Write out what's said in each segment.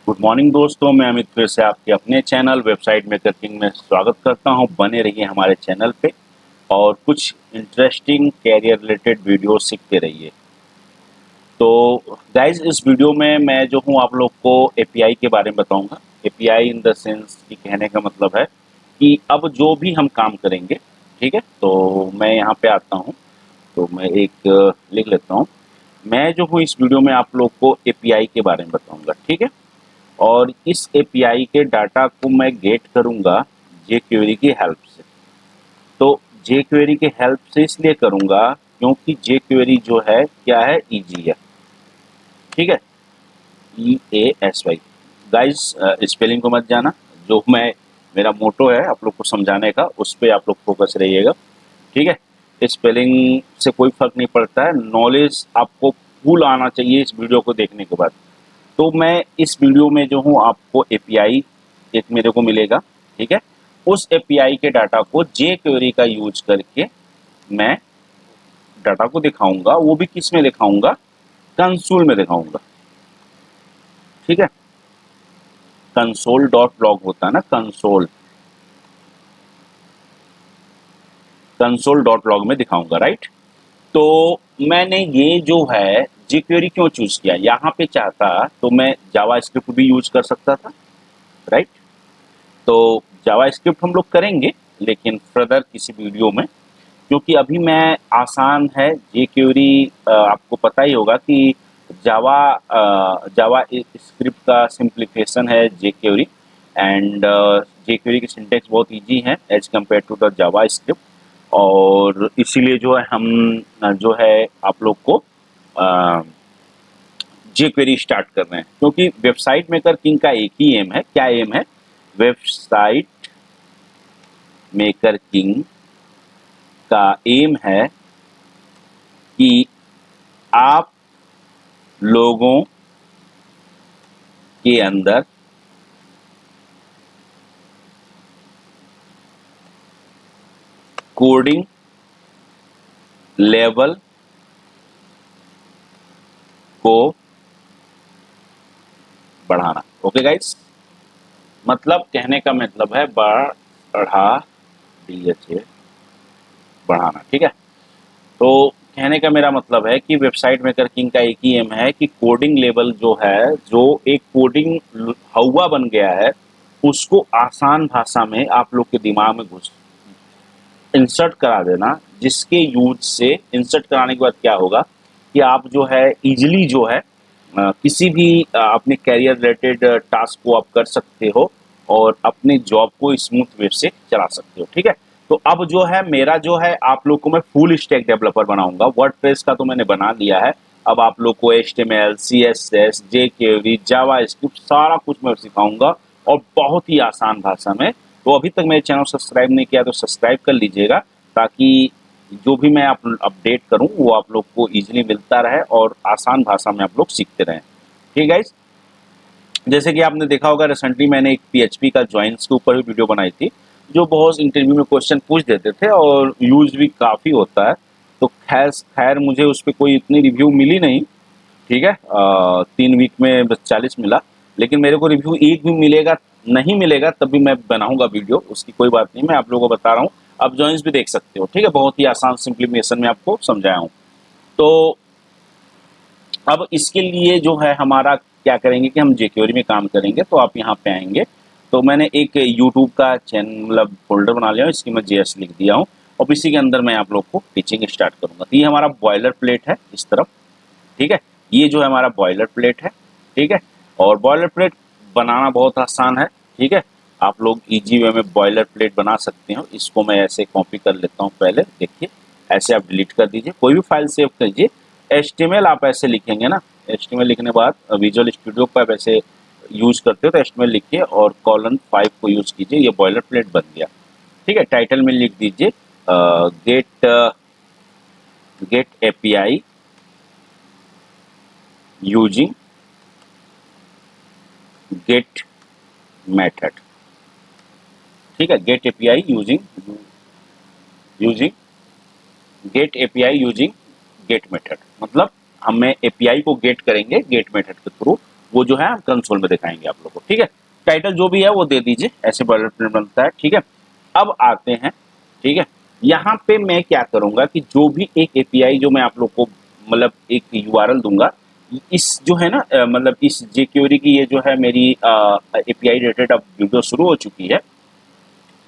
Good morning दोस्तों, मैं अमित फिर से आपके अपने चैनल वेबसाइट मेकर किंग में स्वागत करता हूं। बने रहिए हमारे चैनल पे और कुछ इंटरेस्टिंग कैरियर रिलेटेड वीडियो सीखते रहिए। तो गाइज, इस वीडियो में मैं जो हूं आप लोग को एपीआई के बारे में बताऊंगा। एपीआई इन द सेंस कि कहने का मतलब है कि अब जो भी हम काम करेंगे, ठीक है, तो मैं यहाँ पे आता हूँ, तो मैं एक लिख लेता हूँ। मैं जो हूँ इस वीडियो में आप लोग को एपीआई के बारे में बताऊंगा, ठीक है। और इस एपीआई के डाटा को मैं गेट करूंगा जेक्वेरी की हेल्प से। तो जेक्वेरी के हेल्प से इसलिए करूंगा क्योंकि जेक्वेरी जो है क्या है, इजी है, ठीक है, EASY। गाइस, स्पेलिंग को मत जाना, जो मैं मेरा मोटो है आप लोग को समझाने का, उस पर आप लोग फोकस रहिएगा, ठीक है। स्पेलिंग से कोई फर्क नहीं पड़ता है, नॉलेज आपको फुल आना चाहिए इस वीडियो को देखने के बाद। तो मैं इस वीडियो में जो हूँ आपको एपीआई एक मेरे को मिलेगा, ठीक है। उस एपीआई के डाटा को जेक्वेरी का यूज करके मैं डाटा को दिखाऊंगा। वो भी किस में दिखाऊंगा, कंसोल में दिखाऊंगा, ठीक है। कंसोल डॉट लॉग होता है ना, कंसोल डॉट लॉग में दिखाऊंगा, राइट। तो मैंने ये जो है जेक्वेरी क्यों चूज किया, यहाँ पे चाहता तो मैं जावा स्क्रिप्ट भी यूज कर सकता था, राइट। तो जावा स्क्रिप्ट हम लोग करेंगे लेकिन फर्दर किसी वीडियो में, क्योंकि अभी मैं आसान है जेक्वेरी। आपको पता ही होगा कि जावा जावा स्क्रिप्ट का सिंप्लीफिकेशन है जेक्वेरी, एंड जेक्वेरी की सिंटेक्स बहुत इजी है as compare to the JavaScript. और इसीलिए जो है हम जो है आप लोग को जेक्वेरी स्टार्ट कर रहे हैं, क्योंकि वेबसाइट मेकर किंग का एक ही एम है। क्या एम है? वेबसाइट मेकर किंग का एम है कि आप लोगों के अंदर कोडिंग लेवल को बढ़ाना। ओके गाइस, मतलब कहने का मतलब है बढ़ा DHA बढ़ाना, ठीक है। तो कहने का मेरा मतलब है कि वेबसाइट मेकर किंग का एक ही एम है कि कोडिंग लेवल जो है, जो एक कोडिंग हवा बन गया है, उसको आसान भाषा में आप लोग के दिमाग में घुस इंसर्ट करा देना, जिसके यूज से इंसर्ट कराने के बाद क्या होगा कि आप जो है इजीली जो है किसी भी अपने कैरियर रिलेटेड टास्क को आप कर सकते हो और अपने जॉब को स्मूथ वे से चला सकते हो, ठीक है। तो अब जो है मेरा जो है आप लोग को मैं फुल स्टैक डेवलपर बनाऊंगा। वर्डप्रेस का तो मैंने बना लिया है, अब आप लोग को HTML, CSS, jQuery, जावा स्क्रिप्ट सारा कुछ मैं सिखाऊंगा और बहुत ही आसान भाषा में। तो अभी तक मेरे चैनल सब्सक्राइब नहीं किया तो सब्सक्राइब कर लीजिएगा, ताकि जो भी मैं आप अपडेट करूं वो आप लोग को इजीली मिलता रहे और आसान भाषा में आप लोग सीखते रहें, ठीक है गाइस। जैसे कि आपने देखा होगा, रिसेंटली मैंने एक PHP का जॉइंस के ऊपर भी वीडियो बनाई थी, जो बहुत इंटरव्यू में क्वेश्चन पूछ देते थे और यूज भी काफ़ी होता है। तो खैर खैर मुझे उस पर कोई इतनी रिव्यू मिली नहीं, ठीक है। 3 वीक में बस 40 मिला, लेकिन मेरे को रिव्यू एक भी मिलेगा नहीं मिलेगा तब भी मैं बनाऊंगा वीडियो, उसकी कोई बात नहीं, मैं आप लोगों को बता रहा हूँ। आप जॉइंस भी देख सकते हो, ठीक है, बहुत ही आसान सिंप्लीफिकेशन में आपको समझाया हूँ। तो अब इसके लिए जो है हमारा क्या करेंगे कि हम जेक्वेरी में काम करेंगे। तो आप यहाँ पे आएंगे, तो मैंने एक यूट्यूब का चैनल मतलब फोल्डर बना लिया हूँ, इसकी मैं JS लिख दिया हूँ और इसी के अंदर मैं आप लोग को टीचिंग स्टार्ट करूँगा। तो ये हमारा बॉयलर प्लेट है इस तरफ, ठीक है, ये जो है हमारा बॉयलर प्लेट है, ठीक है। और बॉयलर प्लेट बनाना बहुत आसान है, ठीक है। आप लोग इजी वे में बॉयलर प्लेट बना सकते हो। इसको मैं ऐसे कॉपी कर लेता हूँ, पहले देखिए, ऐसे आप डिलीट कर दीजिए, कोई भी फाइल सेव कीजिए। HTML आप ऐसे लिखेंगे ना, HTML लिखने के बाद विजुअल स्टूडियो पर आप ऐसे यूज करते हो तो HTML लिखिए और :5 को यूज कीजिए, ये बॉयलर प्लेट बन गया, ठीक है। टाइटल में लिख दीजिए get API using get method, ठीक है। Get API using get API using get method, मतलब हमें एपीआई को गेट करेंगे गेट मेथड के थ्रू वो जो है कंसोल में दिखाएंगे आप लोग को, ठीक है। टाइटल जो भी है वो दे दीजिए, ऐसे बॉयलरप्लेट बनता है, ठीक है। अब आते हैं, ठीक है, यहाँ पे मैं क्या करूंगा कि जो भी एक एपीआई जो मैं आप लोग को मतलब एक यूआरएल दूंगा, इस जो है ना मतलब इस जेक्यूरी की ये जो है मेरी एपीआई रिलेटेड अब वीडियो शुरू हो चुकी है।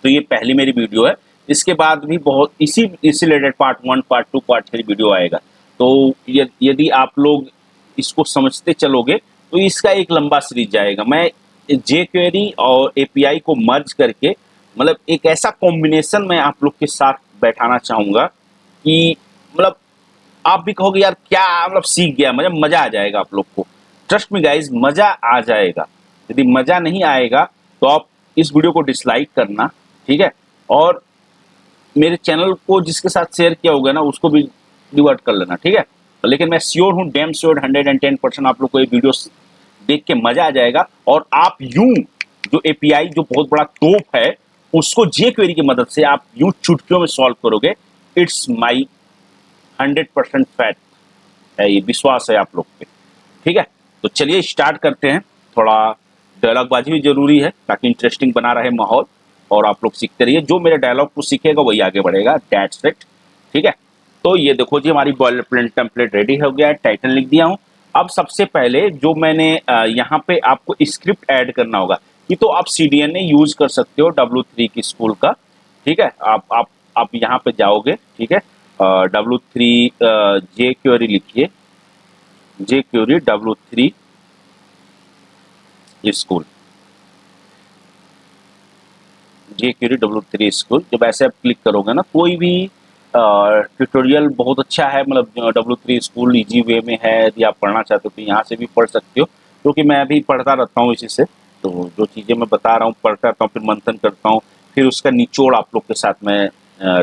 तो ये पहली मेरी वीडियो है, इसके बाद भी बहुत इसी related part 1 part 2 part 3 video आएगा। तो यदि आप लोग इसको समझते चलोगे तो इसका एक लंबा सीरीज जाएगा। मैं जे क्वेरी और एपीआई को मर्ज करके मतलब एक ऐसा कॉम्बिनेशन मैं आप लोग के साथ बैठाना चाहूँगा कि मतलब आप भी कहोगे यार क्या मतलब सीख गया, मतलब मजा आ जाएगा आप लोग को। ट्रस्ट में गाइज मजा आ जाएगा। यदि मजा नहीं आएगा तो आप इस वीडियो को डिसलाइक करना, ठीक है। और मेरे चैनल को जिसके साथ शेयर किया होगा ना उसको भी डिवर्ट कर लेना, ठीक है। लेकिन मैं श्योर हूँ, डैम श्योर 110% आप लोग को ये वीडियो देख के मजा आ जाएगा और आप यूं जो एपीआई जो बहुत बड़ा तोप है उसको जे क्वेरी की मदद से आप यूं चुटकियों में सॉल्व करोगे। इट्स माई 100% फैक्ट है, ये विश्वास है आप लोग पे, ठीक है। तो चलिए स्टार्ट करते हैं। थोड़ा डायलॉग बाजी भी जरूरी है ताकि इंटरेस्टिंग बना रहे माहौल और आप लोग सीखते रहिए। जो मेरे डायलॉग को सीखेगा वही आगे बढ़ेगा, दैट्स इट, ठीक है। तो ये देखो जी हमारी बॉयलर प्लेन टेम्पलेट रेडी हो गया है, टाइटल लिख दिया हूँ। अब सबसे पहले जो मैंने यहाँ पे आपको स्क्रिप्ट ऐड करना होगा कि तो आप CDNA यूज कर सकते हो W3 की स्कूल का, ठीक है। आप यहाँ पे जाओगे, ठीक है। W3 जे क्वेरी लिखिए, जे क्वेरी W3 स्कूल, जे क्वेरी W3 स्कूल। जब ऐसे आप क्लिक करोगे ना कोई भी ट्यूटोरियल बहुत अच्छा है, मतलब W3 स्कूल इजी वे में है। यदि आप पढ़ना चाहते हो तो यहाँ से भी पढ़ सकते हो, क्योंकि मैं भी पढ़ता रहता हूँ इसी से। तो जो चीज़ें मैं बता रहा हूँ पढ़ता रहता हूँ, फिर मंथन करता हूँ, फिर उसका निचोड़ आप लोग के साथ मैं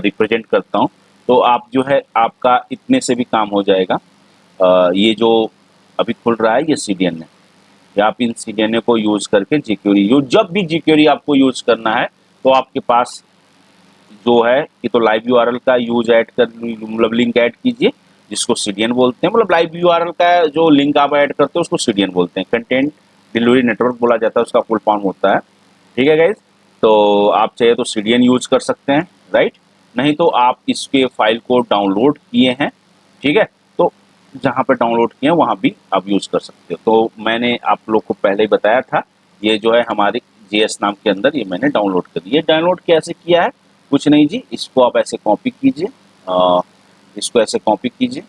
रिप्रेजेंट करता हूँ। तो आप जो है आपका इतने से भी काम हो जाएगा। ये जो अभी खुल रहा है ये CDNA, या आप इन CDNA को यूज करके jQuery यूज, जब भी jQuery आपको यूज करना है तो आपके पास जो है कि तो लाइव यूआरएल का यूज ऐड कर मतलब लिंक ऐड कीजिए, जिसको CDN बोलते हैं। मतलब लाइव यूआरएल का जो लिंक आप ऐड करते हो उसको CDN बोलते हैं, कंटेंट डिलीवरी नेटवर्क बोला जाता है, उसका फुल फॉर्म होता है, ठीक है गाइज। तो आप चाहे तो CDN यूज कर सकते हैं, राइट। नहीं तो आप इसके फाइल को डाउनलोड किए हैं, ठीक है, तो जहाँ पे डाउनलोड किए हैं वहाँ भी आप यूज कर सकते हो। तो मैंने आप लोग को पहले ही बताया था, ये जो है हमारे JS नाम के अंदर ये मैंने डाउनलोड कर दिया। डाउनलोड कैसे किया है, कुछ नहीं जी, इसको आप ऐसे कॉपी कीजिए, इसको ऐसे कॉपी कीजिए,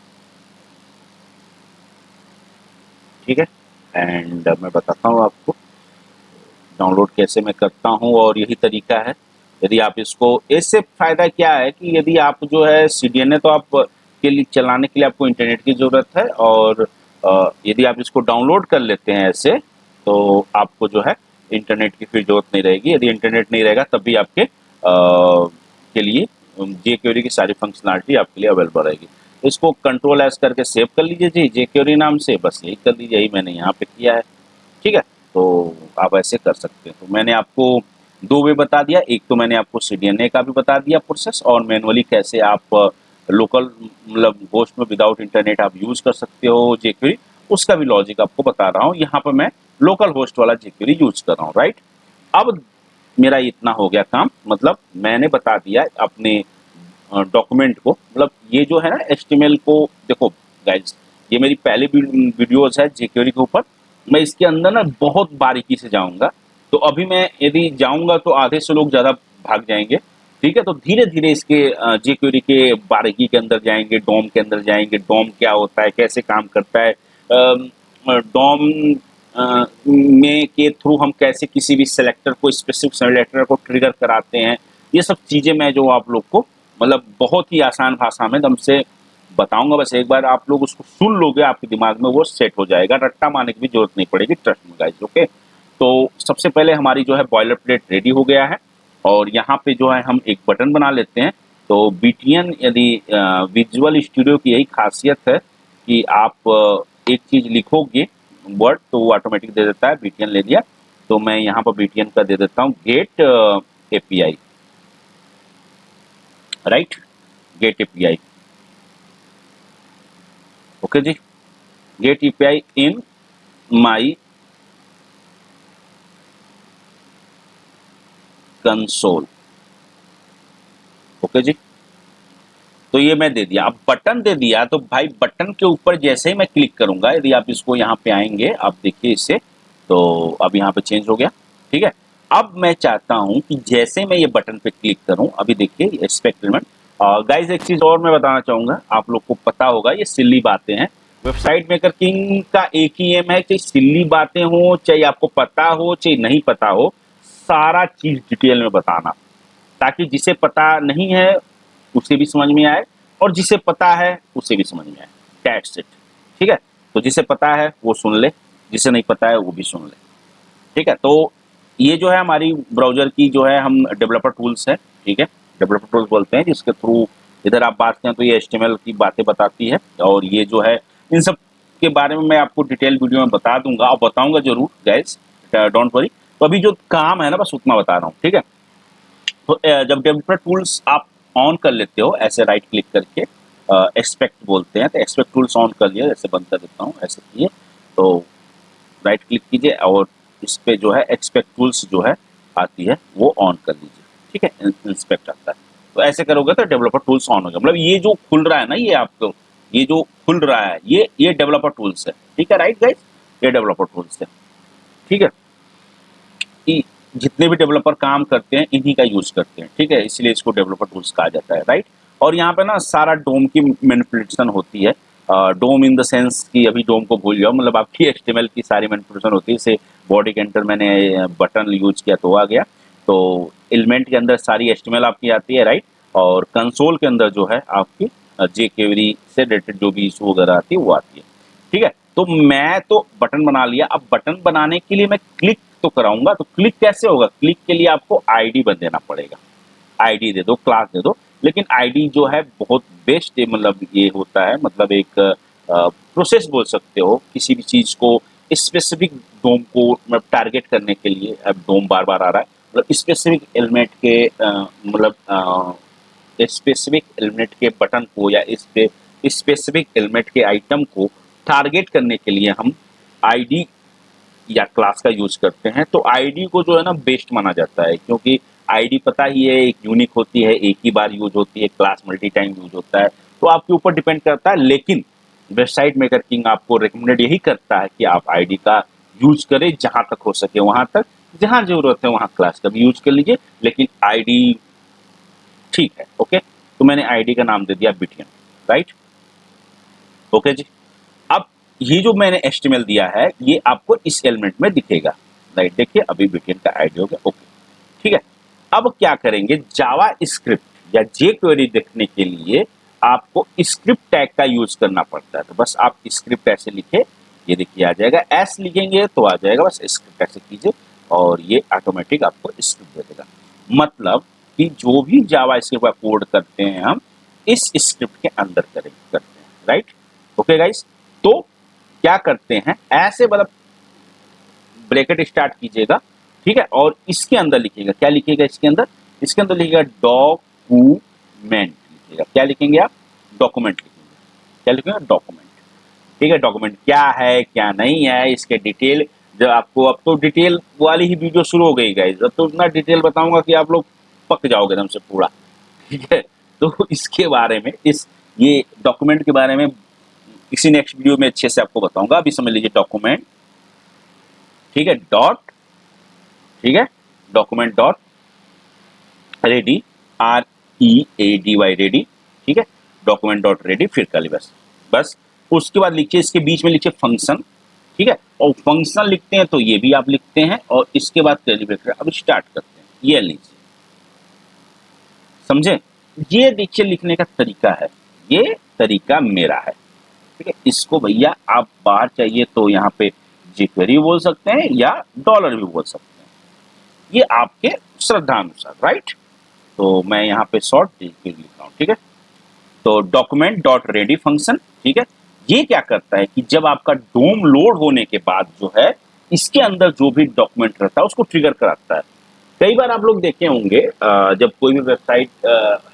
ठीक है। एंड मैं बताता हूँ आपको डाउनलोड कैसे मैं करता हूँ, और यही तरीका है। यदि आप इसको, इससे फायदा क्या है कि यदि आप जो है CDNA तो आप के लिए चलाने के लिए आपको इंटरनेट की ज़रूरत है, और यदि आप इसको डाउनलोड कर लेते हैं ऐसे तो आपको जो है इंटरनेट की फिर जरूरत नहीं रहेगी। यदि इंटरनेट नहीं रहेगा तब भी आपके के लिए jQuery की सारी फंक्शनलिटी आपके लिए अवेलेबल रहेगी। तो इसको Ctrl+S करके सेव कर लीजिए जी jQuery नाम से, बस यही कर लीजिए, यही मैंने यहाँ पे किया है, ठीक है। तो आप ऐसे कर सकते हैं। तो मैंने आपको दो वे बता दिया, एक तो मैंने आपको CDNA का भी बता दिया प्रोसेस, और मैनुअली कैसे आप लोकल मतलब होस्ट में विदाउट इंटरनेट आप यूज कर सकते हो jQuery, उसका भी लॉजिक आपको बता रहा हूँ। यहाँ पर मैं लोकल होस्ट वाला jQuery यूज कर रहा हूँ, राइट। अब मेरा इतना हो गया काम, मतलब मैंने बता दिया अपने डॉक्यूमेंट को, मतलब ये जो है ना HTML को देखो गाइज, ये मेरी पहली वीडियोस है jQuery के ऊपर। मैं इसके अंदर ना बहुत बारीकी से जाऊंगा, तो अभी मैं यदि जाऊंगा तो आधे से लोग ज्यादा भाग जाएंगे, ठीक है। तो धीरे धीरे इसके jQuery के बारीकी के अंदर जाएंगे, डॉम के अंदर जाएंगे, डॉम क्या होता है, कैसे काम करता है, डॉम में के थ्रू हम कैसे किसी भी सेलेक्टर को, स्पेसिफिक सेलेक्टर को ट्रिगर कराते हैं, ये सब चीज़ें मैं जो आप लोग को मतलब बहुत ही आसान भाषा में दम से बताऊंगा। बस एक बार आप लोग उसको सुन लोगे आपके दिमाग में वो सेट हो जाएगा, रट्टा मारने की भी जरूरत नहीं पड़ेगी, ट्रस्ट में गाइस, ओके। तो सबसे पहले हमारी जो है बॉयलर प्लेट रेडी हो गया है, और यहाँ पे जो है हम एक बटन बना लेते हैं। तो BTN यदि विजुअल स्टूडियो की यही खासियत है कि आप एक चीज़ लिखोगे वर्ड तो वो ऑटोमेटिक दे देता है। BTN ले लिया, तो मैं यहाँ पर BTN का दे देता हूँ get API, right, get API, okay जी। Get API in my console. Okay जी, तो ये मैं दे दिया। अब बटन दे दिया तो भाई बटन के ऊपर जैसे ही मैं क्लिक करूंगा, यदि आप इसको यहाँ पे आएंगे, आप देखिए इसे, तो अब यहाँ पे चेंज हो गया। ठीक है, अब मैं चाहता हूं कि जैसे मैं ये बटन पे क्लिक करूं, अभी देखिए एक्सपेरिमेंट। गाइस एक चीज और मैं बताना चाहूंगा, आप लोग को पता होगा ये सिल्ली बातें हैं। वेबसाइट मेकर किंग का एक ही एम है, चाहे सिल्ली बातें हो, चाहे आपको पता हो, चाहे नहीं पता हो, सारा चीज डिटेल में बताना, ताकि जिसे पता नहीं है उसे भी समझ में आए और जिसे पता है उसे भी समझ में आए। That's it. ठीक है, तो जिसे पता है वो सुन ले, जिसे नहीं पता है वो भी सुन ले। ठीक है, तो ये जो है हमारी ब्राउजर की जो है हम डेवलपर टूल्स है। ठीक है, डेवलपर टूल्स बोलते हैं जिसके थ्रू इधर आप बात करें तो ये HTML की बातें बताती है, और ये जो है इन सब के बारे में मैं आपको डिटेल वीडियो में बता दूंगा और बताऊंगा जरूर गाइस, डोंट वरी। तो अभी जो काम है ना बस उतना बता रहा हूँ। ठीक है, तो जब डेवलपर टूल्स आप ऑन कर लेते हो ऐसे राइट क्लिक करके, एक्सपेक्ट बोलते हैं, तो एक्सपेक्ट टूल्स ऑन कर लिया, जैसे बंद कर देता हूँ ऐसे किए, तो राइट क्लिक कीजिए और इस पे जो है एक्सपेक्ट टूल्स जो है आती है वो ऑन कर लीजिए। ठीक है, इंस्पेक्ट आता है, तो ऐसे करोगे तो डेवलपर टूल्स ऑन हो गया। मतलब ये जो खुल रहा है ना, ये आपको ये जो खुल रहा है ये डेवलपर टूल्स है। ठीक है, राइट गाइस, ये डेवलपर टूल्स है। ठीक है, कि जितने भी डेवलपर काम करते हैं इन्हीं का यूज करते हैं। ठीक है, इसलिए इसको डेवलपर टूल्स कहा जाता है, राइट। और यहाँ पे ना सारा डोम की मैनिपुलेशन होती है। डोम इन द सेंस कि अभी डोम को भूल जाओ, मतलब आपकी HTML की सारी मैनिपुलेशन होती है। जैसे बॉडी के अंदर मैंने बटन यूज किया तो आ गया, तो एलिमेंट के अंदर सारी HTML आपकी आती है, राइट। और कंसोल के अंदर जो है आपकी jQuery से रिलेटेड जो भी इशू वगैरह आती है वो आती है। ठीक है, तो मैं तो बटन बना लिया। अब बटन बनाने के लिए मैं क्लिक तो कराऊंगा, तो क्लिक कैसे होगा? क्लिक के लिए आपको आईडी बन देना पड़ेगा। आईडी दे दो, क्लास दे दो, लेकिन आईडी जो है बहुत बेस्ट, मतलब ये होता है, मतलब एक प्रोसेस बोल सकते हो किसी भी चीज को स्पेसिफिक डोम को मतलब टारगेट करने के लिए। अब डोम बार बार आ रहा है, मतलब स्पेसिफिक एलिमेंट के मतलब स्पेसिफिक एलिमेंट के बटन को या इस पे स्पेसिफिक एलिमेंट के आइटम को टारगेट करने के लिए हम आईडी या क्लास का यूज करते हैं। तो आईडी को जो है ना बेस्ट माना जाता है, क्योंकि आईडी पता ही है एक यूनिक होती है, एक ही बार यूज होती है, क्लास मल्टी टाइम यूज होता है, तो आपके ऊपर डिपेंड करता है। लेकिन वेबसाइट मेकर किंग आपको रिकमेंडेड यही करता है कि आप आईडी का यूज करें, जहां तक हो सके वहां तक, जहां जरूरत है वहां क्लास का भी यूज कर लीजिए, लेकिन आईडी ठीक है। ओके, तो मैंने आईडी का नाम दे दिया बिटियन, राइट। ओके जी, अब ये जो मैंने HTML दिया है ये आपको इस एलिमेंट में दिखेगा, राइट। देखिए अभी बिटियन का आईडी हो गया। ओके, ठीक है। अब क्या करेंगे, जावा स्क्रिप्ट या jQuery देखने के लिए आपको स्क्रिप्ट टैग का यूज करना पड़ता है। तो बस आप स्क्रिप्ट ऐसे लिखे, ये देखिए आ जाएगा, एस लिखेंगे तो आ जाएगा, बस स्क्रिप्ट ऐसे कीजिए और ये ऑटोमेटिक आपको स्क्रिप्ट दे देगा। मतलब कि जो भी जावा स्क्रिप्ट का कोड करते हैं हम इस स्क्रिप्ट के अंदर करते हैं, राइट। ओके गाइस, तो क्या करते हैं, ऐसे मतलब ब्रैकेट स्टार्ट कीजिएगा, ठीक है, और इसके अंदर लिखिएगा, क्या लिखिएगा इसके अंदर? इसके अंदर लिखिएगा डॉक्यूमेंट लिखिएगा। क्या लिखेंगे आप? डॉक्यूमेंट लिखेंगे। क्या लिखेंगे? डॉक्यूमेंट। ठीक है, डॉक्यूमेंट क्या है क्या नहीं है इसके डिटेल, जब आपको अब तो डिटेल वाली ही वीडियो शुरू हो गई गाइस, अब तो इतना डिटेल बताऊंगा कि आप लोग पक जाओगे एकदम से पूरा। ठीक है, तो इसके बारे में ये डॉक्यूमेंट के बारे में किसी नेक्स्ट वीडियो में अच्छे से आपको बताऊंगा। अभी समझ लीजिए डॉक्यूमेंट, ठीक है, डॉट, ठीक है, document dot ready, READY ready, ठीक है, डॉक्यूमेंट डॉट रेडी, फिर खाली बस उसके बाद लिखिए, इसके बीच में लिखिए फंक्शन, ठीक है, और फंक्शन लिखते हैं तो ये भी आप लिखते हैं, और इसके बाद कर्ली ब्रैकेट। अब स्टार्ट करते हैं, ये लीजिए, समझे? ये देखिए लिखने का तरीका है, ये तरीका मेरा है, ठीक है। इसको भैया आप बाहर चाहिए तो यहाँ पे jQuery बोल सकते हैं या डॉलर भी बोल सकते हैं, ये आपके श्रद्धा अनुसार, राइट। तो मैं यहाँ पे शॉर्ट jQuery लिख रहा हूँ, ठीक है। तो डॉक्यूमेंट डॉट रेडी फंक्शन, ठीक है, ये क्या करता है कि जब आपका डोम लोड होने के बाद जो है इसके अंदर जो भी डॉक्यूमेंट रहता है उसको ट्रिगर कराता है। कई बार आप लोग देखे होंगे जब कोई भी वेबसाइट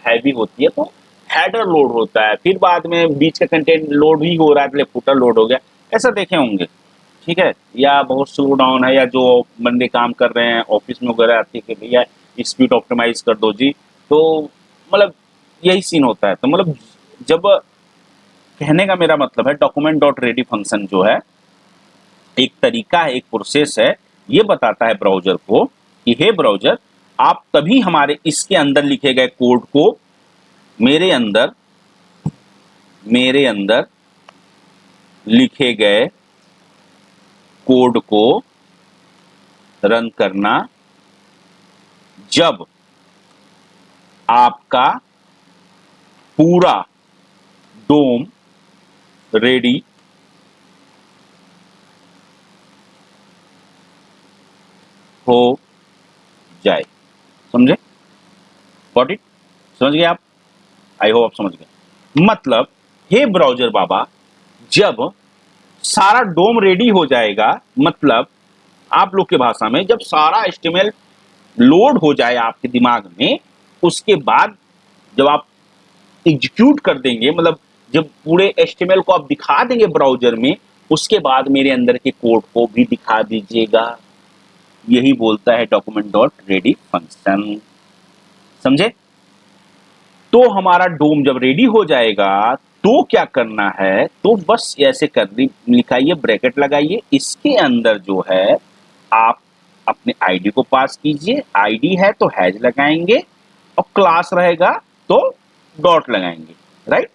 हैवी होती है तो हेडर लोड होता है, फिर बाद में बीच का कंटेंट लोड ही हो रहा है, फुटर लोड हो गया, ऐसा देखे होंगे, ठीक है। या बहुत स्लो डाउन है, या जो बंदे काम कर रहे हैं ऑफिस में वगैरह आती है कि भैया स्पीड ऑप्टिमाइज कर दो जी। तो मतलब यही सीन होता है। तो मतलब जब कहने का मेरा मतलब है डॉक्यूमेंट डॉट रेडी फंक्शन जो है एक तरीका है, एक प्रोसेस है, ये बताता है ब्राउजर को कि हे ब्राउजर, आप तभी हमारे इसके अंदर लिखे गए कोड को मेरे अंदर लिखे गए कोड को रन करना जब आपका पूरा डोम रेडी हो जाए। समझे? Got it? समझ गए आप? आई होप आप समझ गए। मतलब हे ब्राउजर बाबा, जब सारा डोम रेडी हो जाएगा, मतलब आप लोग के भाषा में जब सारा एचटीएमएल लोड हो जाए आपके दिमाग में, उसके बाद जब आप एग्जीक्यूट कर देंगे, मतलब जब पूरे एचटीएमएल को आप दिखा देंगे ब्राउजर में, उसके बाद मेरे अंदर के कोड को भी दिखा दीजिएगा। यही बोलता है डॉक्यूमेंट डॉट रेडी फंक्शन। समझे? तो हमारा डोम जब रेडी हो जाएगा तो क्या करना है, तो बस ऐसे कर लिखाइए, ब्रैकेट लगाइए, इसके अंदर जो है आप अपने आईडी को पास कीजिए। आईडी है तो हैज लगाएंगे, और क्लास रहेगा तो डॉट लगाएंगे। राइट?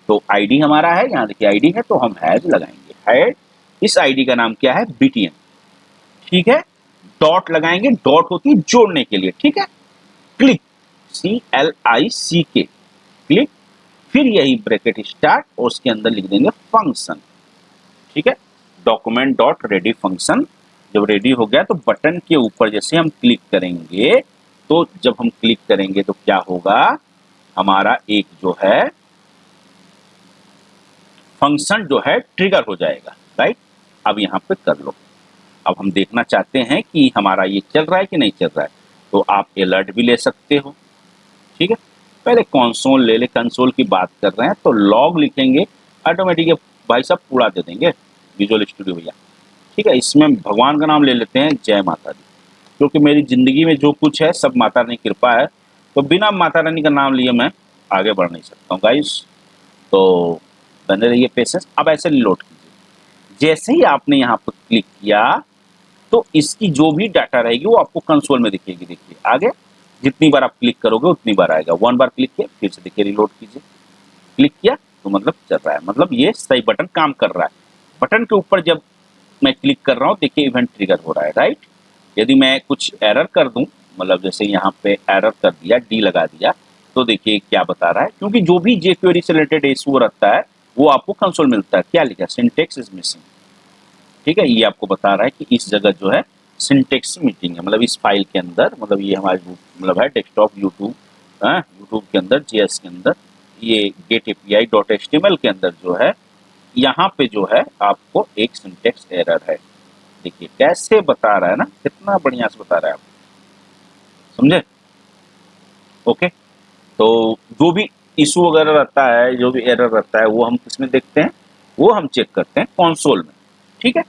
तो आईडी हमारा है, यहाँ देखिए आईडी है तो हम हैज लगाएंगे। हैज, इस आईडी का नाम क्या है? बीटीएन। ठीक है? डॉट लगाएंगे, डॉट होती है जोड़ने के लिए। ठीक है? क्लिक, CLICK, क्लिक, फिर यही ब्रैकेट स्टार्ट और उसके अंदर लिख देंगे फंक्शन। ठीक है? डॉक्यूमेंट डॉट रेडी फंक्शन जब रेडी हो गया तो बटन के ऊपर जैसे हम क्लिक करेंगे, तो जब हम क्लिक करेंगे तो क्या होगा, हमारा एक जो है फंक्शन जो है ट्रिगर हो जाएगा। राइट? अब यहाँ पे कर लो। अब हम देखना चाहते हैं कि हमारा ये चल रहा है कि नहीं चल रहा है, तो आप अलर्ट भी ले सकते हो। ठीक है? पहले कंसोल ले ले, कंसोल की बात कर रहे हैं तो लॉग लिखेंगे, ऑटोमेटिक भाई साहब पूरा दे देंगे विजुअल स्टूडियो भैया। ठीक है? इसमें भगवान का नाम ले लेते हैं, जय माता दी, क्योंकि मेरी जिंदगी में जो कुछ है सब माता रानी की कृपा है, तो बिना माता रानी का नाम लिए मैं आगे बढ़ नहीं सकता हूँ गाइस। तो बने रहिए पेशेंस। अब ऐसे लोड कीजिए, जैसे ही आपने यहाँ पर क्लिक किया तो इसकी जो भी डाटा रहेगी वो आपको कंसोल में दिखेगी। देखिए आगे जितनी बार आप क्लिक करोगे उतनी बार आएगा। 1 बार क्लिक किया, फिर से देखिए रिलोड कीजिए, क्लिक किया तो मतलब चल रहा है, मतलब ये सही बटन काम कर रहा है। बटन के ऊपर जब मैं क्लिक कर रहा हूँ, देखिए इवेंट ट्रिगर हो रहा है। राइट? यदि मैं कुछ एरर कर दूं, मतलब जैसे यहाँ पे एरर कर दिया, डी लगा दिया, तो देखिए क्या बता रहा है, क्योंकि जो भी जेक्वेरी से रिलेटेड इशू रहता है वो आपको कंसोल मिलता है। क्या लिखा? Syntax is missing. ठीक है? ये आपको बता रहा है कि इस जगह जो है सिंटेक्स मीटिंग है, मतलब इस फाइल के अंदर, मतलब ये हमारे मतलब है डेस्कटॉप यूट्यूब, यूट्यूब के अंदर जेएस के अंदर ये गेट एपीआई डॉट एचटीएमएल के अंदर जो है यहाँ पे जो है आपको एक सिंटेक्स एरर है। देखिए कैसे बता रहा है ना, कितना बढ़िया से बता रहा है आपको। समझे? ओके? तो जो भी इशू वगैरह रहता है, जो भी एरर रहता है, वो हम किसमें देखते हैं? वो हम चेक करते हैं कंसोल में। ठीक है?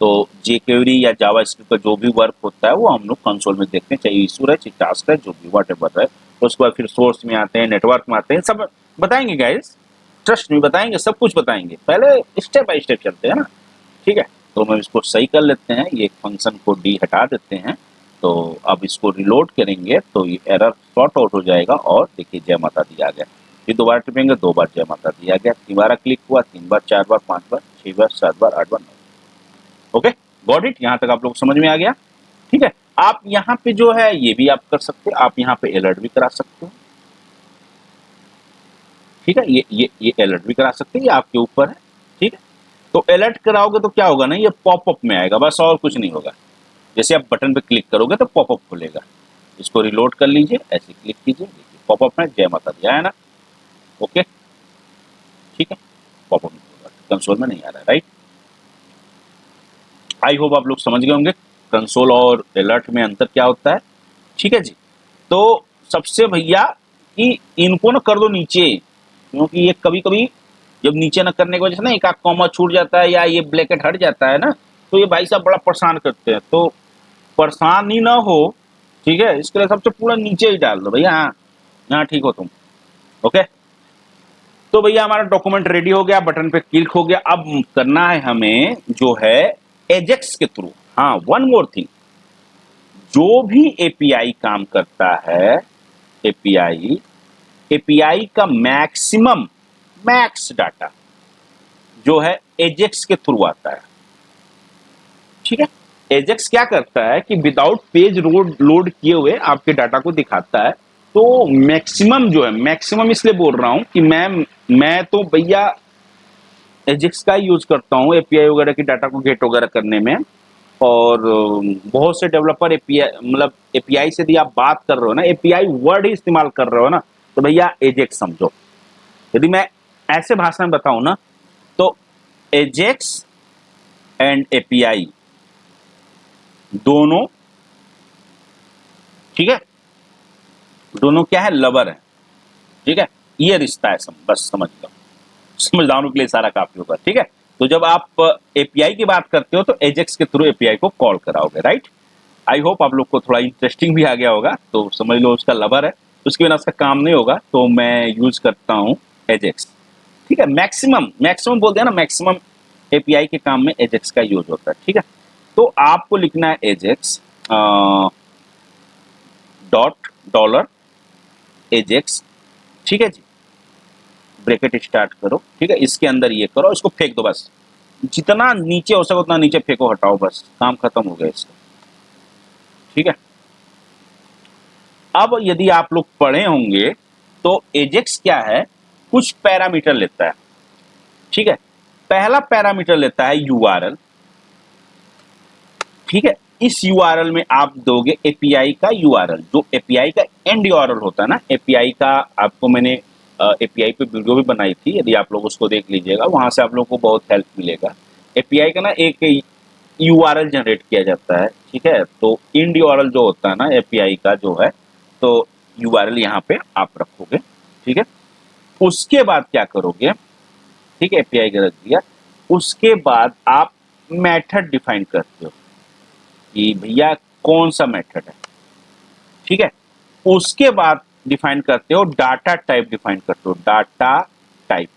तो jQuery या जावास्क्रिप्ट का जो भी वर्क होता है वो हम लोग कंसोल में देखते हैं, चाहे इशू है, चाहे टास्क है, जो भी व्हाटएवर है। तो उसके बाद फिर सोर्स में आते हैं, नेटवर्क में आते हैं, सब बताएंगे गाइस, ट्रस्ट में बताएंगे, सब कुछ बताएंगे। पहले स्टेप बाय स्टेप चलते हैं ना। ठीक है? तो हम इसको सही कर लेते हैं, ये फंक्शन को डी हटा देते हैं। तो अब इसको रिलोड करेंगे तो ये एरर सॉर्ट आउट हो जाएगा, और देखिए जय माता दी आ गया। फिर दोबारा टिपेंगे, 2 बार जय माता दी आ गया, 3 बार क्लिक हुआ, 3 बार, 4 बार, 5 बार, 6 बार, 7 बार, 8 बार, 9। ओके? Got it? यहाँ तक आप लोग समझ में आ गया? ठीक है? आप यहाँ पे जो है ये भी आप कर सकते हैं, आप यहाँ पे अलर्ट भी करा सकते हो। ठीक है? ये अलर्ट भी करा सकते हैं, ये आपके ऊपर है। ठीक है? तो अलर्ट कराओगे तो क्या होगा ना, ये पॉपअप में आएगा, बस और कुछ नहीं होगा। जैसे आप बटन पे क्लिक करोगे तो पॉपअप खुलेगा। इसको रिलोड कर लीजिए, ऐसे क्लिक कीजिए, देखिए पॉपअप में जय माता दी आया ना। ओके? ठीक है? पॉपअप में होगा, कंसोल में नहीं आ रहा है। राइट? आई होप आप लोग समझ गए होंगे कंसोल और अलर्ट में अंतर क्या होता है। ठीक है जी? तो सबसे भैया कि इनको ना कर दो नीचे, क्योंकि ये कभी कभी जब नीचे न करने की वजह से ना एक आध कॉमा छूट जाता है या ये ब्लैकेट हट जाता है ना, तो ये भाई साहब बड़ा परेशान करते हैं। तो परेशान ही ना हो, ठीक है, इसके लिए सबसे पूरा नीचे ही डाल दो भैया। हाँ, यहाँ ठीक हो तुम। ओके, तो भैया हमारा डॉक्यूमेंट रेडी हो गया, बटन पे क्लिक हो गया। अब करना है हमें जो है एजेक्स के थ्रू। हाँ, वन मोर थिंग, जो भी एपीआई काम करता है, एपीआई एपीआई का मैक्स डाटा जो है एजेक्स के थ्रू आता है। ठीक है, एजेक्स क्या करता है कि विदाउट पेज लोड किए हुए आपके डाटा को दिखाता है। तो मैक्सिमम जो है, मैक्सिमम इसलिए बोल रहा हूं कि मैं तो भैया एजेक्स का यूज करता हूं एपीआई वगैरह की डाटा को गेट वगैरह करने में। और बहुत से डेवलपर एपीआई मतलब एपीआई से यदि आप बात कर रहे हो ना, एपीआई वर्ड ही इस्तेमाल कर रहे हो ना, तो भैया एजेक्स समझो। यदि मैं ऐसे भाषा में बताऊं ना, तो एजेक्स एंड एपीआई दोनों, ठीक है, दोनों क्या है, लवर है। ठीक है, ये रिश्ता है, बस समझ लो, समझदारों के लिए सारा काफी होगा। ठीक है, तो जब आप एपीआई की बात करते हो तो एजेक्स के थ्रू एपीआई को कॉल कराओगे, राइट। आई होप आप लोग को थोड़ा इंटरेस्टिंग भी आ गया होगा। तो समझ लो उसका लवर है, उसके बिना उसका काम नहीं होगा, तो मैं यूज करता हूं एजेक्स। ठीक है, मैक्सिमम मैक्सिमम बोलते हैं ना, मैक्सिमम एपीआई के काम में एजेक्स का यूज होता है। ठीक है, तो आपको लिखना है एजेक्स डॉट डॉलर एजेक्स। ठीक है जी, ब्रैकेट स्टार्ट करो। ठीक है, इसके अंदर ये करो, इसको फेंक दो बस, जितना नीचे हो सके उतना नीचे फेंको, हटाओ, बस काम खत्म हो गया इसका। ठीक है, अब यदि आप लोग पढ़े होंगे तो एजेक्स क्या है, कुछ पैरामीटर लेता है। ठीक है, पहला पैरामीटर लेता है यूआरएल। ठीक है, इस यूआरएल में आप दोगे एपीआई का यूआरएल, जो एपीआई का एंड यूआरएल होता है ना। एपीआई का आपको मैंने एपीआई पे वीडियो भी बनाई थी, यदि आप लोग उसको देख लीजिएगा, वहां से आप लोग को बहुत हेल्प मिलेगा। एपीआई का ना एक यूआरएल जनरेट किया जाता है। ठीक है, तो एंड यूआरएल जो होता है ना एपीआई का जो है, तो यूआरएल यहाँ पे आप रखोगे। ठीक है, उसके बाद क्या करोगे, ठीक है, एपीआई का रख दिया, उसके बाद आप मेथड डिफाइन करते हो कि भैया कौन सा मेथड है। ठीक है, उसके बाद डिफाइन करते हो डाटा टाइप, डिफाइन करते हो डाटा टाइप,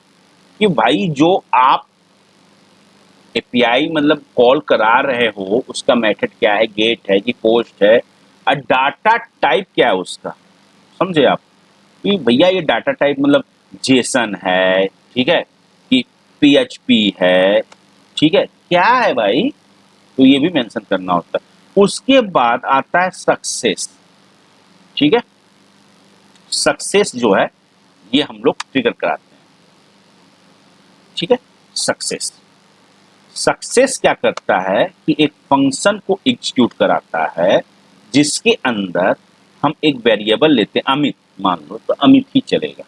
कि भाई जो आप एपीआई मतलब कॉल करा रहे हो उसका मेथड क्या है, गेट है कि पोस्ट है, और डाटा टाइप क्या है उसका। समझे आप कि भैया ये डाटा टाइप मतलब जेसन है, ठीक है, कि पीएचपी है, ठीक है, क्या है भाई, तो ये भी मेंशन करना होता है। उसके बाद आता है सक्सेस। ठीक है, सक्सेस जो है ये हम लोग ट्रिगर कराते हैं। ठीक है, सक्सेस सक्सेस क्या करता है कि एक फंक्शन को एग्जीक्यूट कराता है, जिसके अंदर हम एक वेरिएबल लेते हैं, अमित मान लो, तो अमित ही चलेगा।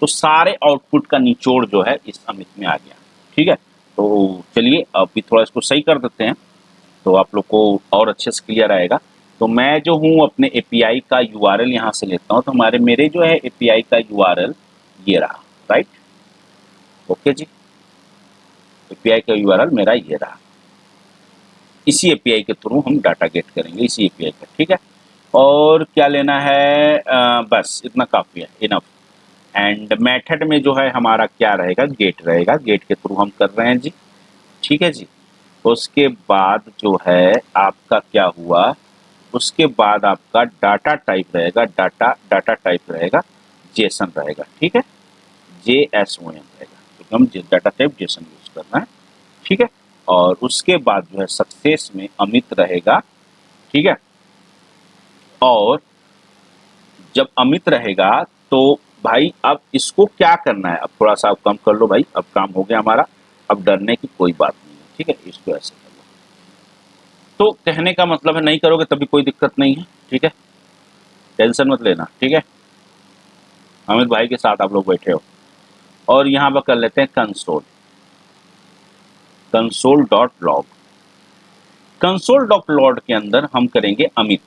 तो सारे आउटपुट का निचोड़ जो है इस अमित में आ गया। ठीक है, तो चलिए अभी थोड़ा इसको सही कर देते हैं, तो आप लोग को और अच्छे से क्लियर आएगा। तो मैं जो हूँ अपने एपीआई का यूआरएल यहाँ से लेता हूँ, तो मेरे जो है एपीआई का यूआरएल ये रहा, राइट। ओके जी, एपीआई का यूआरएल मेरा ये रहा। इसी एपीआई के थ्रू हम डाटा गेट करेंगे, इसी एपीआई का। ठीक है, और क्या लेना है, बस इतना काफ़ी है, इनफ। एंड मेथड में जो है हमारा क्या रहेगा, गेट रहेगा, गेट के थ्रू हम कर रहे हैं जी। ठीक है जी, उसके बाद जो है आपका क्या हुआ, उसके बाद आपका डाटा टाइप रहेगा, डाटा टाइप रहेगा जेसन रहेगा। ठीक है, JSON रहेगा, क्योंकि हम डाटा टाइप जेसन यूज करना है। ठीक है, और उसके बाद जो है सक्सेस में अमित रहेगा। ठीक है, और जब अमित रहेगा तो भाई अब इसको क्या करना है, अब थोड़ा सा आप कम कर लो भाई, अब काम हो गया हमारा, अब डरने की कोई बात नहीं है। ठीक है, इसको ऐसे कर लो। तो कहने का मतलब है नहीं करोगे तभी कोई दिक्कत नहीं है। ठीक है, टेंशन मत लेना। ठीक है, अमित भाई के साथ आप लोग बैठे हो, और यहाँ पर कर लेते हैं console dot log. Console dot log के अंदर हम करेंगे अमित।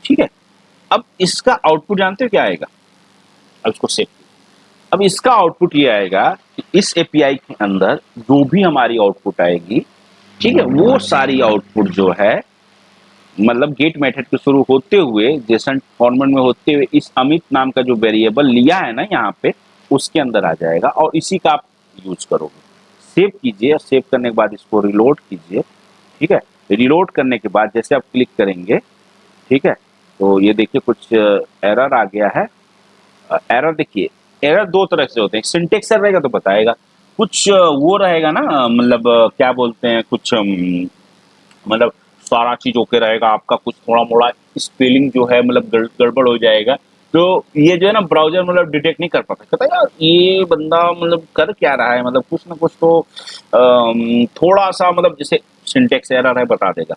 ठीक है, अब इसका आउटपुट जानते हो क्या आएगा, अब इसको सेव। अब इसका आउटपुट ये आएगा कि इस एपीआई के अंदर जो भी हमारी आउटपुट आएगी, ठीक है, वो सारी आउटपुट जो है मतलब गेट मेथड के शुरू होते हुए जेसन फॉर्मेट में होते हुए इस अमित नाम का जो वेरिएबल लिया है ना यहाँ पे, उसके अंदर आ जाएगा और इसी का आप यूज करोगे। सेव कीजिए और सेव करने के बाद इसको रिलोड कीजिए। ठीक है, रिलोड करने के बाद जैसे आप क्लिक करेंगे, ठीक है, तो ये देखिए कुछ एरर आ गया है। एरर देखिए, एरर दो तरह से होते हैं, सिंटेक्स एरर रहेगा तो बताएगा, कुछ वो रहेगा ना, मतलब क्या बोलते हैं, कुछ मतलब सारा चीज ओके रहेगा आपका, कुछ थोड़ा मोड़ा स्पेलिंग जो है मतलब गड़बड़ हो जाएगा। तो ये जो है ना ब्राउजर मतलब डिटेक्ट नहीं कर पाता, कहता है यार ये बंदा मतलब कर क्या रहा है, मतलब कुछ ना कुछ तो थोड़ा सा मतलब जैसे सिंटेक्स एरर है बता देगा।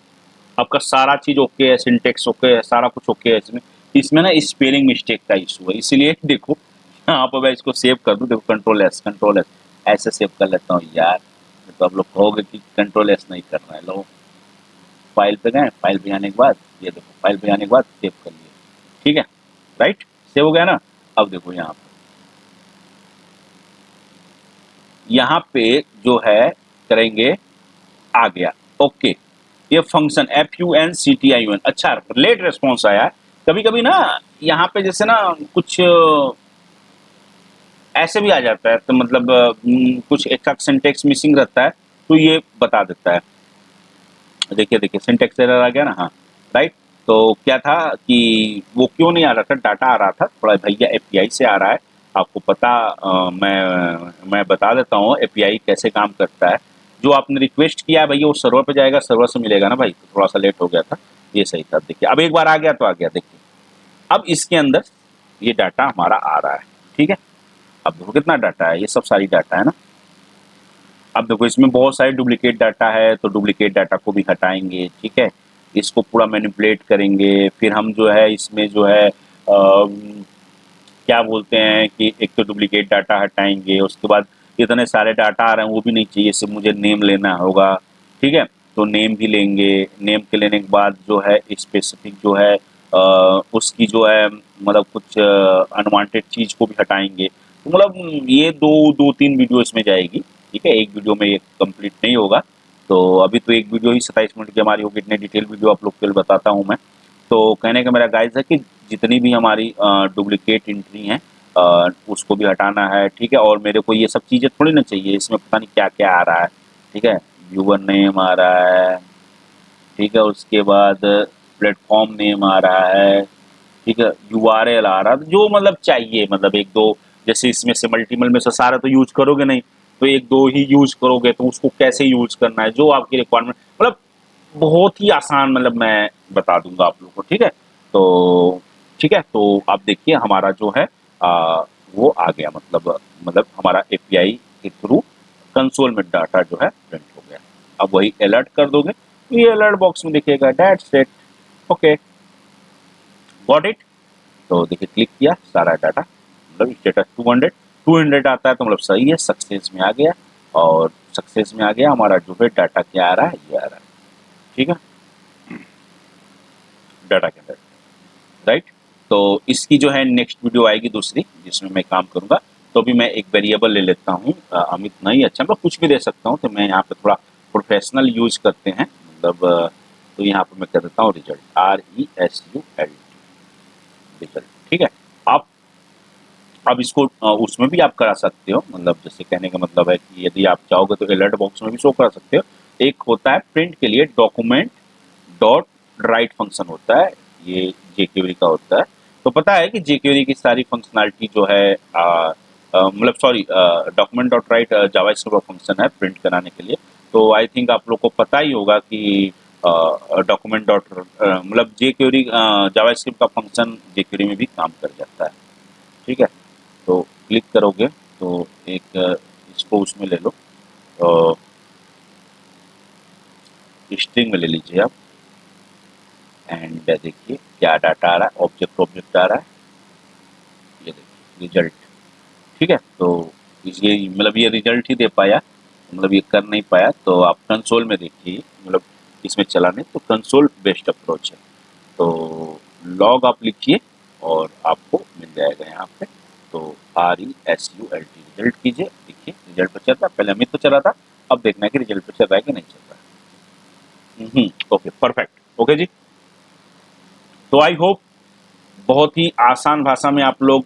आपका सारा चीज ओके है, सिंटेक्स ओके है, सारा कुछ ओके है, इसमें इसमें ना स्पेलिंग मिस्टेक का इशू है, इसलिए देखो यहाँ पर मैं इसको सेव कर दूं, देखो कंट्रोल एस ऐसे सेव कर लेता हूँ यार। तो आप लोग कहोगे कि कंट्रोल एस नहीं करना है, लो फाइल पे गए, फाइल पे आने के बाद ये देखो, फाइल पे आने के बाद सेव कर लिए, ठीक है, राइट, सेव हो गया ना। अब देखो यहाँ पे जो है करेंगे, आ गया, ओके। ये फंक्शन FUNCTION, अच्छा लेट रिस्पॉन्स आया। कभी कभी ना यहाँ पे जैसे ना कुछ ऐसे भी आ जाता है, तो मतलब कुछ एक का सिंटेक्स मिसिंग रहता है, तो ये बता देता है। देखिए देखिए सिंटेक्स एरर आ गया ना, हाँ राइट। तो क्या था कि वो क्यों नहीं आ रहा था, डाटा आ रहा था थोड़ा भैया एपीआई से आ रहा है। आपको पता मैं बता देता हूँ एपीआई कैसे काम करता है। जो आपने रिक्वेस्ट किया है भैया वो सर्वर पे जाएगा, सर्वर से मिलेगा ना भाई, तो थोड़ा सा लेट हो गया था, ये सही था। देखिए अब एक बार आ गया तो आ गया, देखिए अब इसके अंदर ये डाटा हमारा आ रहा है, ठीक है। अब देखो कितना डाटा है, ये सब सारी डाटा है ना। अब देखो इसमें बहुत सारे डुप्लीकेट डाटा है, तो डुप्लीकेट डाटा को भी हटाएंगे, ठीक है। इसको पूरा मैनिपुलेट करेंगे, फिर हम जो है इसमें जो है क्या बोलते हैं कि एक तो डुप्लीकेट डाटा हटाएंगे, उसके बाद इतने सारे डाटा आ रहे हैं वो भी नहीं चाहिए, सिर्फ मुझे नेम लेना होगा, ठीक है। तो नेम भी लेंगे, नेम के लेने के बाद जो है स्पेसिफिक जो है उसकी जो है मतलब कुछ अनवांटेड चीज को भी हटाएंगे। तो मतलब ये दो दो तीन वीडियो इसमें जाएगी, ठीक है, एक वीडियो में ये कंप्लीट नहीं होगा। तो अभी तो एक वीडियो ही 27 मिनट की हमारी होगी, इतने डिटेल वीडियो आप लोग के लिए बताता हूँ मैं। तो कहने का मेरा गाइस है कि जितनी भी हमारी डुप्लीकेट एंट्री हैं उसको भी हटाना है, ठीक है। और मेरे को ये सब चीज़ें थोड़ी ना चाहिए, इसमें पता नहीं क्या क्या आ रहा है, ठीक है। व्यूवर नेम आ रहा है, ठीक है, उसके बाद प्लेटफॉर्म नेम आ रहा है, ठीक है, यूआरएल आ रहा है, जो मतलब चाहिए, मतलब एक दो, जैसे इसमें से मल्टीपल में से सारा तो यूज करोगे नहीं, तो एक दो ही यूज करोगे, तो उसको कैसे यूज करना है जो आपकी रिक्वायरमेंट, मतलब बहुत ही आसान, मतलब मैं बता दूंगा आप लोगों को, ठीक है। तो ठीक है, तो आप देखिए हमारा जो है वो आ गया, मतलब हमारा एपीआई के थ्रू कंसोल में डाटा जो है प्रिंट हो गया। अब वही अलर्ट कर दोगे तो ये अलर्ट बॉक्स में दिखेगा that's it, okay, got it. तो देखिए क्लिक किया, सारा डाटा मतलब स्टेटस 200 आता है, तो मतलब सही है, सक्सेस में आ गया। और सक्सेस में आ गया हमारा जो है डाटा क्या आ रहा है, ये आ रहा है, ठीक है, डाटा के अंदर, राइट। तो इसकी जो है नेक्स्ट वीडियो आएगी दूसरी, जिसमें मैं काम करूंगा। तो अभी मैं एक वेरिएबल ले लेता हूँ, अमित नहीं, अच्छा मैं कुछ भी दे सकता हूँ, तो मैं यहाँ पे थोड़ा प्रोफेशनल यूज करते हैं, मतलब तो यहाँ पे मैं कर देता हूँ रिजल्ट, RESULT, रिजल्ट, ठीक है। आप अब इसको उसमें भी आप करा सकते हो, मतलब जैसे कहने का मतलब है कि यदि आप चाहोगे तो अलर्ट बॉक्स में भी शो करा सकते हो। एक होता है प्रिंट के लिए डॉक्यूमेंट डॉट राइट फंक्शन होता है, ये जेक्यूरी का होता है। तो पता है कि जेक्यूरी की सारी फंक्शनैलिटी जो है मतलब sorry, document dot right JavaScript का फंक्शन है प्रिंट कराने के लिए। तो आई थिंक आप लोग को पता ही होगा कि डॉक्यूमेंट डॉट मतलब जेक्यूरी जावास्क्रिप्ट का फंक्शन जेक्यूरी में भी काम कर जाता है, ठीक है। तो क्लिक करोगे तो एक इसको उसमें ले लो, स्ट्रिंग में ले लीजिए आप, एंड देखिए क्या डाटा आ रहा है, ऑब्जेक्ट ऑब्जेक्ट आ रहा है, ये देखिए रिजल्ट, ठीक है। तो ये मतलब ये रिजल्ट ही दे पाया, मतलब ये कर नहीं पाया, तो आप कंसोल में देखिए, मतलब इसमें चला नहीं, तो कंसोल बेस्ट अप्रोच है। तो लॉग आप लिखिए और आपको मिल जाएगा यहाँ पे। तो RESULT रिजल्ट कीजिए, देखिए रिजल्ट पर चल रहा है, पहले अमित तो चला था, अब देखना है कि रिजल्ट पर चल रहा है कि नहीं चल रहा है। ओके परफेक्ट, ओके जी। तो आई होप बहुत ही आसान भाषा में आप लोग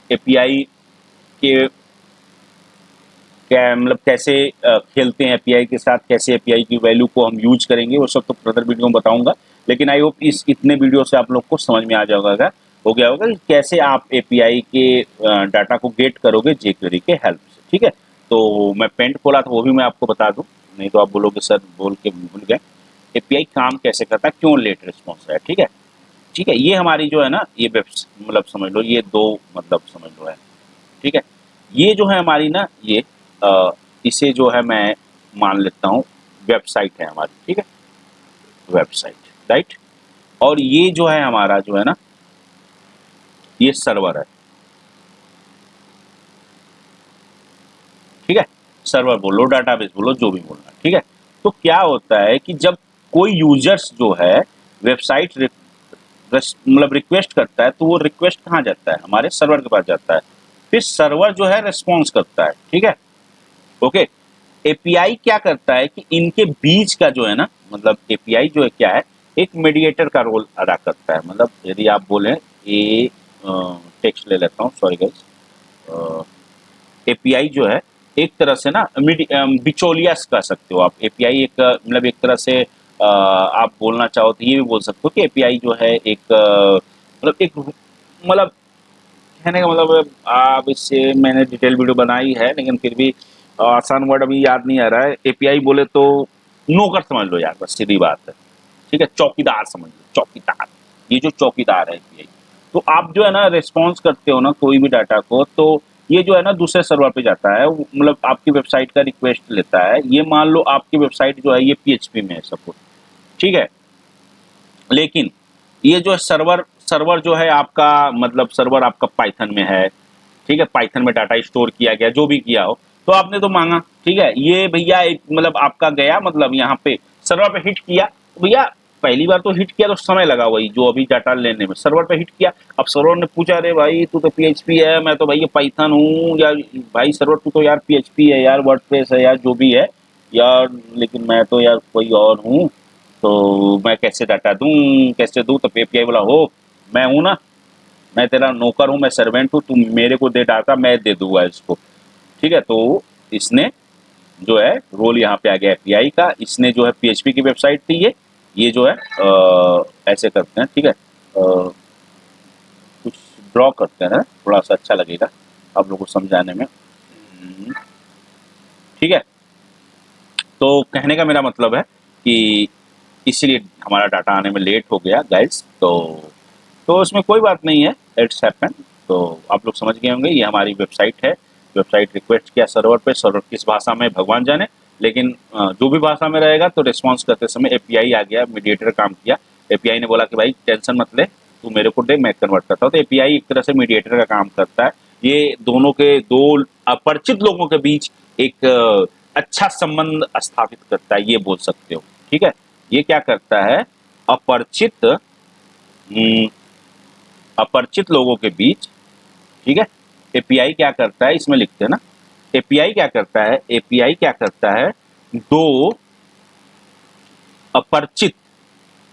एपीआई के क्या मतलब कैसे खेलते हैं एपीआई के साथ, कैसे एपीआई की वैल्यू को हम यूज करेंगे, वो सब तो फर्दर वीडियो में बताऊंगा। लेकिन आई होप इस इतने वीडियो से आप लोग को समझ में आ जाएगा, हो गया होगा कि कैसे आप एपीआई के डाटा को गेट करोगे जेक्वेरी के हेल्प से। ठीक है, तो मैं पेंट खोला था वो भी मैं आपको बता दूं, नहीं तो आप बोलोगे सर बोल के भूल गए। एपीआई काम कैसे करता है, क्यों लेट रिस्पॉन्स है। ठीक है, ठीक है, ये हमारी जो है ना ये मतलब समझ लो ये दो मतलब समझ लो है। ठीक है, ये जो है हमारी ना ये इसे जो है मैं मान लेता हूँ वेबसाइट है हमारी। ठीक है, वेबसाइट राइट, और ये जो है हमारा जो है ना ये सर्वर है। ठीक है, सर्वर बोलो डाटाबेस बोलो जो भी बोलना। ठीक है, तो क्या होता है कि जब कोई यूजर्स जो है वेबसाइट मतलब रिक्वेस्ट करता है तो वो रिक्वेस्ट कहाँ जाता है, हमारे सर्वर के पास जाता है, फिर सर्वर जो है रिस्पॉन्स करता है। ठीक है, ओके। एपीआई क्या करता है कि इनके बीच का जो है ना मतलब एपीआई जो है क्या है, एक मीडिएटर का रोल अदा करता है। मतलब यदि आप बोलें ए टेक्स्ट ले लेता हूँ, सॉरी गाइस, एपीआई जो है एक तरह से ना बिचौलिया कह सकते हो आप। एपीआई एक मतलब एक तरह से आप बोलना चाहो तो ये भी बोल सकते हो कि एपीआई जो है एक मतलब एक मतलब कहने का मतलब आप इससे मैंने डिटेल वीडियो बनाई है लेकिन फिर भी आसान वर्ड अभी याद नहीं आ रहा है। एपीआई बोले तो नौकर समझ लो यार, बस सीधी बात है। ठीक है, चौकीदार समझ लो, चौकीदार, ये जो चौकीदार है एपीआई। तो आप जो है ना रिस्पॉन्स करते हो ना कोई भी डाटा को, तो ये जो है ना दूसरे सर्वर पे जाता है, मतलब आपकी वेबसाइट का रिक्वेस्ट लेता है। ये मान लो आपकी वेबसाइट जो है ये पीएचपी में है सपोज। ठीक है, लेकिन ये जो सर्वर सर्वर जो है आपका मतलब सर्वर आपका पाइथन में है। ठीक है, पाइथन में डाटा स्टोर किया गया, जो भी किया हो तो आपने तो मांगा। ठीक है, ये भैया एक मतलब आपका गया मतलब यहाँ पे सर्वर पे हिट किया तो भैया पहली बार तो हिट किया तो समय लगा वही जो अभी डाटा लेने में, सर्वर पे हिट किया। अब सर्वर ने पूछा अरे भाई तू तो पीएचपी है, मैं तो भाई ये पाइथन हूँ यार। भाई सर्वर तू तो यार पीएचपी है यार, वर्डप्रेस है यार, जो भी है यार, लेकिन मैं तो यार कोई और हूँ, तो मैं कैसे डाटा दूं, कैसे दूं। तो एपीआई बोला हो मैं हूं ना, मैं तेरा नौकर हूं, मैं सर्वेंट हूं, तुम मेरे को दे डाटा, मैं दे दूंगा इसको। ठीक है, तो इसने जो है रोल यहाँ पे आ गया एपीआई का। इसने जो है पीएचपी की वेबसाइट थी ये जो है ऐसे करते हैं। ठीक है, कुछ ड्रॉ करते हैं थोड़ा सा अच्छा लगेगा आप लोगों को समझाने में। ठीक है, तो कहने का मेरा मतलब है कि इसीलिए हमारा डाटा आने में लेट हो गया गाइस। तो उसमें कोई बात नहीं है, इट्स हैपन। तो आप लोग समझ गए होंगे, ये हमारी वेबसाइट है। वेबसाइट रिक्वेस्ट किया सर्वर पे, सर्वर किस भाषा में भगवान जाने, लेकिन जो भी भाषा में रहेगा तो रिस्पॉन्स करते समय एपीआई आ गया, मीडिएटर काम किया। एपीआई ने बोला कि भाई टेंशन मत ले, तू मेरे को दे, मैं कन्वर्ट करता हूँ। तो एपीआई एक तरह से मीडिएटर का काम करता है। ये दोनों के दो अपरिचित लोगों के बीच एक अच्छा संबंध स्थापित करता है, ये बोल सकते हो। ठीक है, ये क्या करता है, अपरिचित अपरिचित लोगों के बीच। ठीक है, एपीआई क्या करता है इसमें लिखते हैं ना, एपीआई क्या करता है, एपीआई क्या करता है, दो अपरिचित,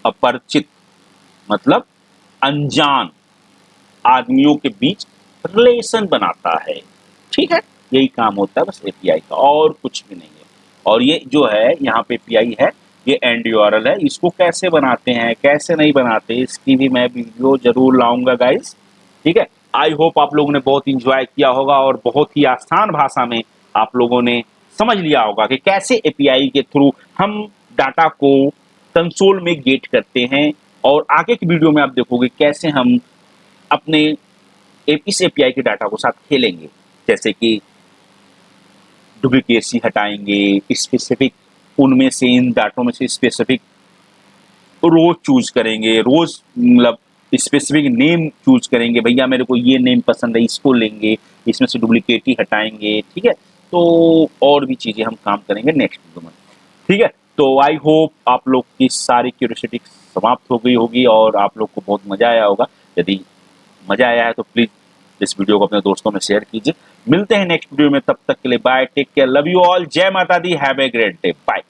अपरिचित मतलब अनजान आदमियों के बीच रिलेशन बनाता है। ठीक है, यही काम होता है बस एपीआई का, और कुछ भी नहीं है। और ये जो है यहाँ पे एपीआई है, ये एंड यूआरएल है। इसको कैसे बनाते हैं कैसे नहीं बनाते इसकी भी मैं वीडियो जरूर लाऊंगा गाइस। ठीक है, आई होप आप लोगों ने बहुत इंजॉय किया होगा और बहुत ही आसान भाषा में आप लोगों ने समझ लिया होगा कि कैसे एपीआई के थ्रू हम डाटा को कंसोल में गेट करते हैं। और आगे की वीडियो में आप देखोगे कैसे हम अपने इस एपीआई के डाटा को साथ खेलेंगे, जैसे कि डुप्लीकेसी हटाएंगे, स्पेसिफिक उनमें से इन डाटों में से स्पेसिफिक रोज चूज करेंगे, रोज मतलब स्पेसिफिक नेम चूज करेंगे, भैया मेरे को ये नेम पसंद है इसको लेंगे, इसमें से डुप्लीकेट ही हटाएंगे। ठीक है, तो और भी चीजें हम काम करेंगे नेक्स्ट वीडियो में। ठीक है, तो आई होप आप लोग की सारी क्यूरियोसिटी समाप्त हो गई होगी और आप लोग को बहुत मजा आया होगा। यदि मजा आया है तो प्लीज इस वीडियो को अपने दोस्तों में शेयर कीजिए। मिलते हैं नेक्स्ट वीडियो में, तब तक के लिए bye, take care, love you all, जय माता दी, have a great day, bye.